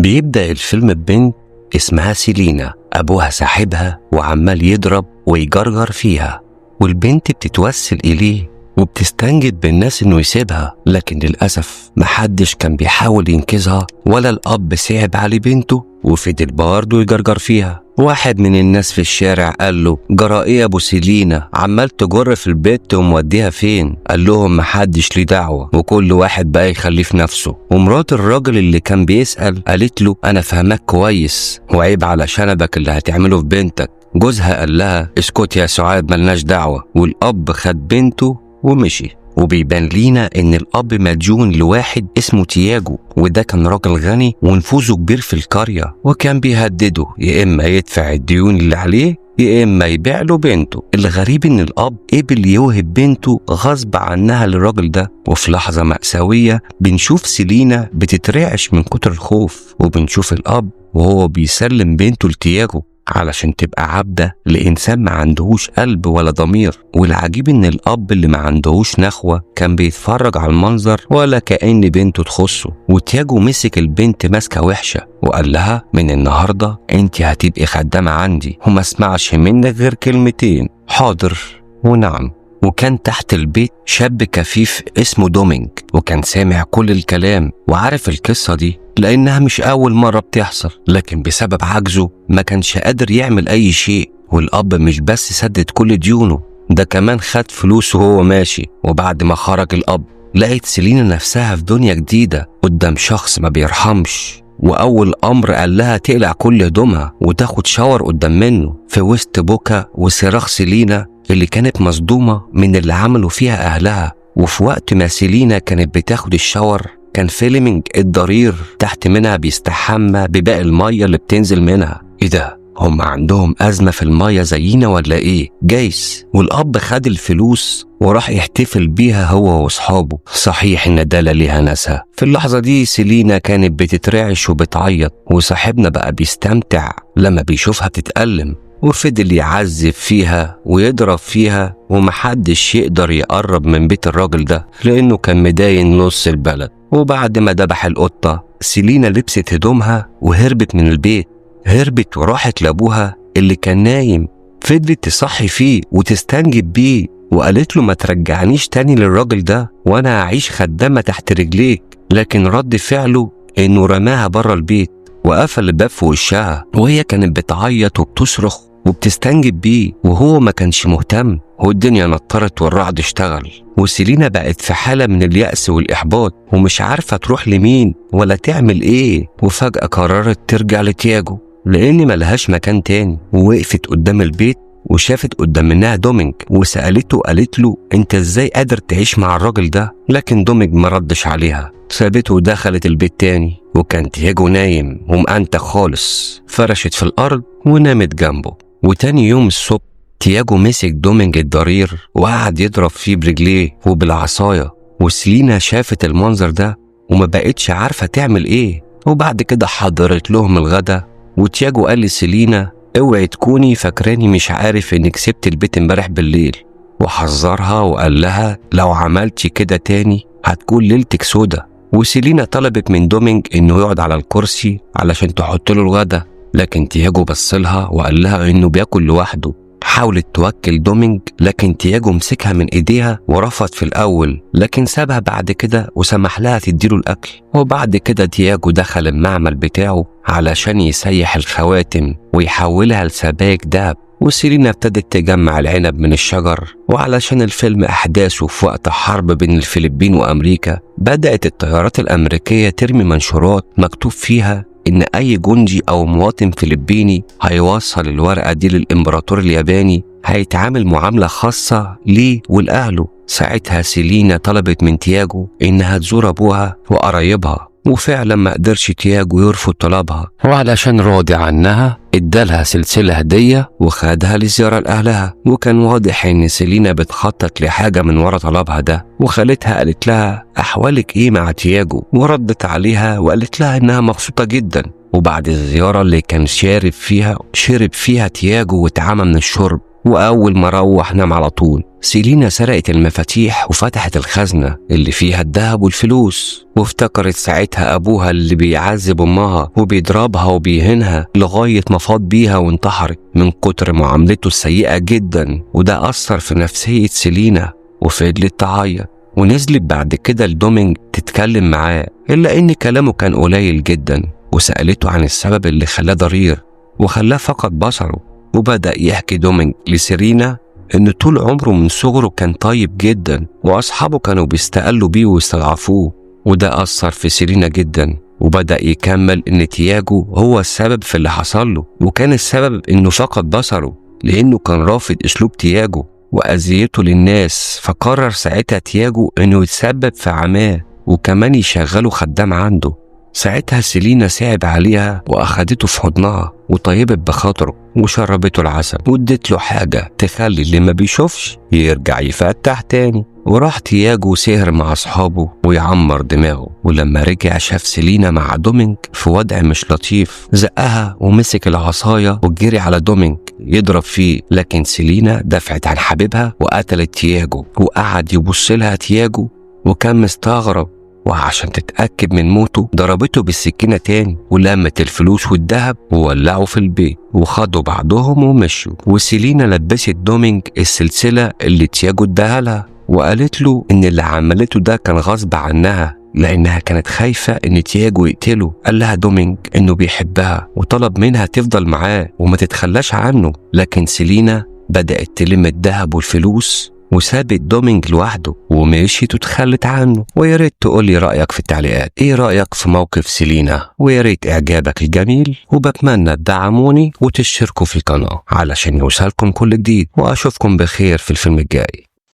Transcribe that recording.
بيبدأ الفيلم ببنت اسمها سيلينا، أبوها ساحبها وعمال يضرب ويجرجر فيها، والبنت بتتوسل إليه وبتستنجد بالناس إنه يسيبها، لكن للأسف محدش كان بيحاول ينقذها ولا الأب صعب على بنته وفضل برضه يجرجر فيها. واحد من الناس في الشارع قال له: جرى ايه يا ابو سيلينا، عمال تجر في البيت وموديها فين؟ قال لهم: محدش ليه دعوه، وكل واحد بقى يخليه في نفسه. ومرات الراجل اللي كان بيسأل قالت له: انا فاهمك كويس وعيب على شنبك اللي هتعمله في بنتك. جوزها قال لها: اسكت يا سعاد ملناش دعوه، والاب خد بنته ومشي. وبيبان لينا ان الاب مديون لواحد اسمه تياجو، وده كان راجل غني ونفوذه كبير في القريه، وكان بيهدده يا اما يدفع الديون اللي عليه يا اما يبيع له بنته. الغريب ان الاب قبل يوهب بنته غصب عنها للراجل ده. وفي لحظه مأساويه بنشوف سيلينا بتترعش من كتر الخوف، وبنشوف الاب وهو بيسلم بنته لتياجو علشان تبقى عبدة لإنسان ما عندهوش قلب ولا ضمير. والعجيب إن الأب اللي ما عندهوش نخوة كان بيتفرج على المنظر ولا كأن بنته تخصه. وتياجو مسك البنت ماسكة وحشة وقال لها: من النهاردة انت هتبقي خدامة عندي، وما اسمعش منك غير كلمتين حاضر ونعم. وكان تحت البيت شاب كفيف اسمه دومينج، وكان سامع كل الكلام وعارف القصة دي لأنها مش أول مرة بتحصل، لكن بسبب عجزه ما كانش قادر يعمل أي شيء. والأب مش بس سدد كل ديونه، ده كمان خد فلوسه وهو ماشي. وبعد ما خرج الأب لقيت سيلينا نفسها في دنيا جديدة قدام شخص ما بيرحمش، وأول أمر قال لها تقلع كل هدومها وتاخد شاور قدام منه، في وسط بكا وصراخ سيلينا اللي كانت مصدومة من اللي عملوا فيها أهلها. وفي وقت ما سيلينا كانت بتاخد الشاور كان فيلمينج الضرير تحت منها بيستحمى بباقي المية اللي بتنزل منها. ايه ده، هم عندهم أزمة في المية زينا ولا ايه؟ جايز. والأب خد الفلوس وراح يحتفل بيها هو واصحابه. صحيح ان دالة ليها ناسها. في اللحظة دي سيلينا كانت بتترعش وبتعيط، وصاحبنا بقى بيستمتع لما بيشوفها بتتألم، وفضل يعذب فيها ويضرب فيها، ومحدش يقدر يقرب من بيت الراجل ده لأنه كان مداين نص البلد. وبعد ما ذبح القطة سيلينا لبست هدومها وهربت من البيت. هربت وراحت لأبوها اللي كان نايم، فضلت تصحي فيه وتستنجد بيه، وقالت له: ما ترجعنيش تاني للراجل ده وانا هعيش خدامة تحت رجليك. لكن رد فعله انه رماها بره البيت وقفل الباب في وشها، وهي كانت بتعيط وبتصرخ وبتستنجد بيه وهو ما كانش مهتم. والدنيا نطرت والرعد اشتغل، وسيلينا بقت في حالة من اليأس والإحباط ومش عارفة تروح لمين ولا تعمل ايه. وفجأة قررت ترجع لتياجو لأن ملهاش مكان تاني. ووقفت قدام البيت وشافت قدام منها دومينج وسألته، قالت له: انت ازاي قادر تعيش مع الراجل ده؟ لكن دومينج مردش عليها، سابته ودخلت البيت تاني. وكان تياجو نايم ومأنتخ خالص، فرشت في الأرض ونامت جنبه. وتاني يوم الصبح تياجو مسك دومينج الضرير وقعد يضرب فيه برجليه وبالعصاية. وسيلينا شافت المنظر ده وما بقتش عارفة تعمل ايه. وبعد كده حضرت لهم الغدا، وتياجو قال لسيلينا: اوعي تكوني فاكراني مش عارف انك سبت البيت امبارح بالليل. وحذرها وقال لها: لو عملتي كده تاني هتكون ليلتك سودا. وسيلينا طلبت من دومينج انه يقعد على الكرسي علشان تحط له الغدا، لكن تياجو بصلها وقال لها انه بياكل لوحده. حاولت توكل دومينج، لكن تياجو مسكها من ايديها ورفض في الاول، لكن سابها بعد كده وسمح لها تديله الاكل. وبعد كده تياجو دخل المعمل بتاعه علشان يسيح الخواتم ويحولها لسبائك دهب. وسيلينا ابتدت تجمع العنب من الشجر. وعلشان الفيلم أحداثه في وقت حرب بين الفلبين وأمريكا، بدأت الطيارات الأمريكية ترمي منشورات مكتوب فيها إن أي جندي أو مواطن فلبيني هيوصل الورقة دي للإمبراطور الياباني هيتعامل معاملة خاصة ليه ولأهله. ساعتها سيلينا طلبت من تياجو إنها تزور أبوها وقرايبها، وفعلا ما قدرش تياجو يرفض طلبها، وعلشان راضي عنها ادالها سلسلة هدية وخدها لزيارة لأهلها. وكان واضح ان سيلينا بتخطط لحاجة من ورا طلبها ده. وخالتها قالت لها: احوالك ايه مع تياجو؟ وردت عليها وقالت لها انها مبسوطة جدا. وبعد الزيارة اللي كان شرب فيها تياجو واتعمى من الشرب، وأول ما روح نام على طول. سيلينا سرقت المفاتيح وفتحت الخزنة اللي فيها الذهب والفلوس، وافتكرت ساعتها أبوها اللي بيعذب أمها وبيضربها وبيهنها لغاية ما فاض بيها وانتحرت من كتر معاملته السيئة جدا. وده أثر في نفسية سيلينا وفضلت تعيط. ونزلت بعد كده لدومينج تتكلم معاه، إلا إن كلامه كان قليل جدا، وسألته عن السبب اللي خلاه ضرير وخلاه فقد بصره. وبدأ يحكي دومينج لسيرينا إن طول عمره من صغره كان طيب جدا، وأصحابه كانوا بيستقلوا بيه ويستضعفوه، وده أثر في سيرينا جدا. وبدأ يكمل إن تياجو هو السبب في اللي حصل له، وكان السبب إنه فقد بصره لأنه كان رافض أسلوب تياجو وأذيته للناس. فقرر ساعتها تياجو إنه يتسبب في عماه وكمان يشغله خدام عنده. ساعتها سيلينا صعب عليها وأخدته في حضنها وطيبت بخاطره وشربته العسل وادت له حاجة تخلي اللي ما بيشوفش يرجع يفتح تاني. وراح تياجو سهر مع أصحابه ويعمر دماغه. ولما رجع شاف سيلينا مع دومينج في وضع مش لطيف، زقها ومسك العصاية وجري على دومينج يضرب فيه، لكن سيلينا دفعت عن حبيبها وقتلت تياجو. وقعد يبص لها تياجو وكان مستغرب، وعشان تتأكد من موته ضربته بالسكينة تاني ولمت الفلوس والذهب وولعوا في البيت وخدوا بعضهم ومشوا. وسيلينا لبست دومينج السلسلة اللي تياجو اداها لها، وقالت له إن اللي عملته ده كان غصب عنها لأنها كانت خايفة إن تياجو يقتله. قال لها دومينج إنه بيحبها وطلب منها تفضل معاه وما تتخلاش عنه، لكن سيلينا بدأت تلم الذهب والفلوس وسابت دومينج لوحده ومشيت وتخلت عنه. ويا ريت تقولي رأيك في التعليقات، ايه رأيك في موقف سيلينا؟ ويا ريت اعجابك الجميل، وبتمنى تدعموني وتشتركوا في القناة علشان يوصلكم كل جديد، واشوفكم بخير في الفيلم الجاي.